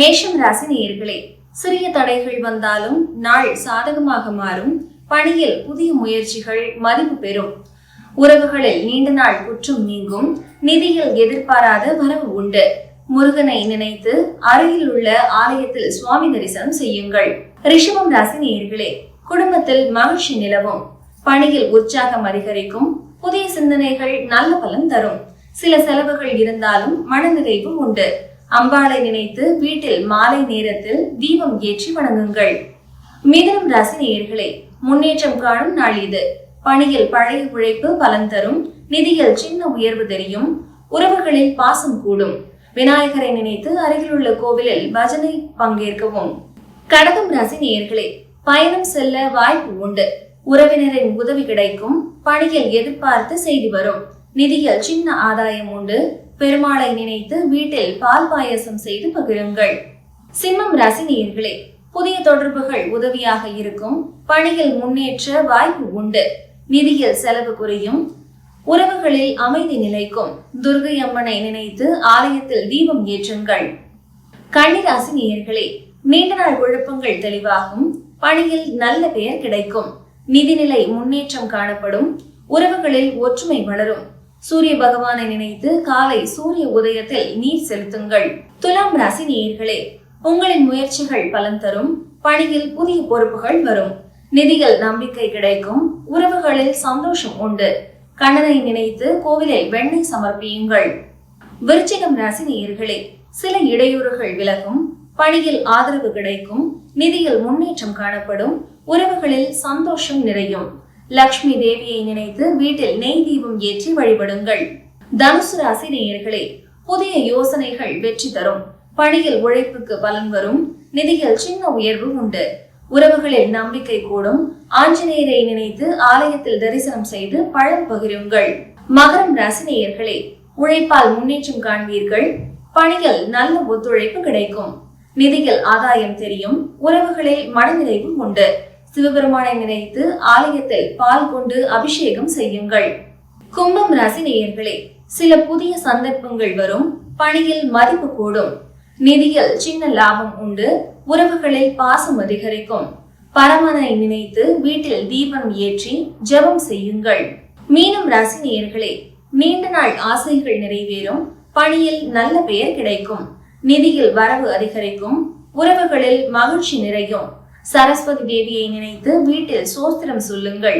மேஷம் ராசி நேயர்களே, சிறிய தடைகள் வந்தாலும் நாள் சாதகமாக மாறும். பணியில் புதிய முயற்சிகள் மதிப்பு பெறும். உறவுகளில் நீண்ட நாள் குற்றம் நீங்கும். நிதியில் எதிர்பாராத வரவு உண்டு. முருகனை நினைத்து அருகில் உள்ள ஆலயத்தில் சுவாமி தரிசனம் செய்யுங்கள். ரிஷபம் ராசி நேயர்களே, குடும்பத்தில் மகிழ்ச்சி நிலவும். பணியில் உற்சாகம் அதிகரிக்கும். புதிய சிந்தனைகள் நல்ல பலன் தரும். சில செலவுகள் இருந்தாலும் மனநிறைவு உண்டு. அம்பாளை நினைத்து வீட்டில் மாலை நேரத்தில் தீபம் ஏற்றி வணங்குங்கள். மிதுனம் ராசி நேயர்களே, முன்னேற்றம் காணும் நாள் இது. பணியில் பழைய உழைப்பு பலன் தரும். நிதியில் சின்ன உயர்வு தெரியும். உறவுகளில் பாசம் கூடும். விநாயகரை நினைத்து அருகில் உள்ள கோவிலில் பஜனை பங்கேற்கவும். கடகம் ராசி நேயர்களே, பயணம் செல்ல வாய்ப்பு உண்டு. உறவினரின் உதவி கிடைக்கும். பணியில் எதிர்பார்த்து செய்தி வரும். நிதியில் சின்ன ஆதாயம் உண்டு. பெருமாளை நினைத்து வீட்டில் பால் பாயசம் செய்து பகிருங்கள். சிம்மம் ராசி நேயர்களே, புதிய தொடர்புகள் உதவியாக இருக்கும். பணியில் முன்னேற்ற வாய்ப்பு உண்டு. நிதியில் செலவு குறையும். உறவுகளில் அமைதி நிலைக்கும். துர்கை அம்மனை நினைத்து ஆலயத்தில் தீபம் ஏற்றுங்கள். கன்னிராசி நேயர்களே, நீண்ட நாள் குழப்பங்கள் தெளிவாகும். பணியில் நல்ல பெயர் கிடைக்கும். நிதிநிலை முன்னேற்றம் காணப்படும். உறவுகளில் ஒற்றுமை வளரும். சூரிய பகவானை நினைத்து காலை சூரிய உதயத்தில் நீர் செலுத்துங்கள். துலாம் ராசி நேயர்களே, உங்களின் முயற்சிகள் பலன் தரும். பணியில் புதிய பொறுப்புகள் வரும். நிதியில் நம்பிக்கை கிடைக்கும். உறவுகளில் சந்தோஷம் உண்டு. கண்ணனை நினைத்து கோவிலில் வெண்ணெய் சமர்ப்பியுங்கள். விருச்சிகம் ராசி நேயர்களே, சில இடையூறுகள் விலகும். பணியில் ஆதரவு கிடைக்கும். நிதியில் முன்னேற்றம் காணப்படும். உறவுகளில் சந்தோஷம் நிறையும். லக்ஷ்மி தேவியை நினைத்து வீட்டில் நெய் தீபம் ஏற்றி வழிபடுங்கள். தனுசு ராசி நேயர்களே, புதிய யோசனைகள் வெற்றி தரும். பணியில் உழைப்புக்கு பலன் வரும். நிதியில் சின்ன உயர்வு உண்டு. உறவுகளில் நம்பிக்கை கூடும். ஆஞ்சநேயரை நினைத்து ஆலயத்தில் தரிசனம் செய்து பழம் பகிருங்கள். மகரம் ராசி நேயர்களே, உழைப்பால் முன்னேற்றம் காண்பீர்கள். பணியில் நல்ல ஒத்துழைப்பு கிடைக்கும். நிதியில் ஆதாயம் தெரியும். உறவுகளில் மனநிறைவு உண்டு. சிவபெருமானை நினைத்து ஆலயத்தில் பால் கொண்டு அபிஷேகம் செய்யுங்கள். கும்பம் ராசி நேயர்களே, சில புதிய சந்தர்ப்பங்கள் வரும். பணியில் மதிப்பு கூடும். நிதியில் சின்ன லாபம் உண்டு. உறவுகளில் பாசம் அதிகரிக்கும். பரமனை நினைத்து வீட்டில் தீபம் ஏற்றி ஜெபம் செய்யுங்கள். மீனம் ராசி நேயர்களே, நீண்ட நாள் ஆசைகள் நிறைவேறும். பணியில் நல்ல பெயர் கிடைக்கும். நிதியில் வரவு அதிகரிக்கும். உறவுகளில் மகிழ்ச்சி நிறையும். சரஸ்வதி தேவியை நினைத்து வீட்டில் சோஸ்திரம் சொல்லுங்கள்.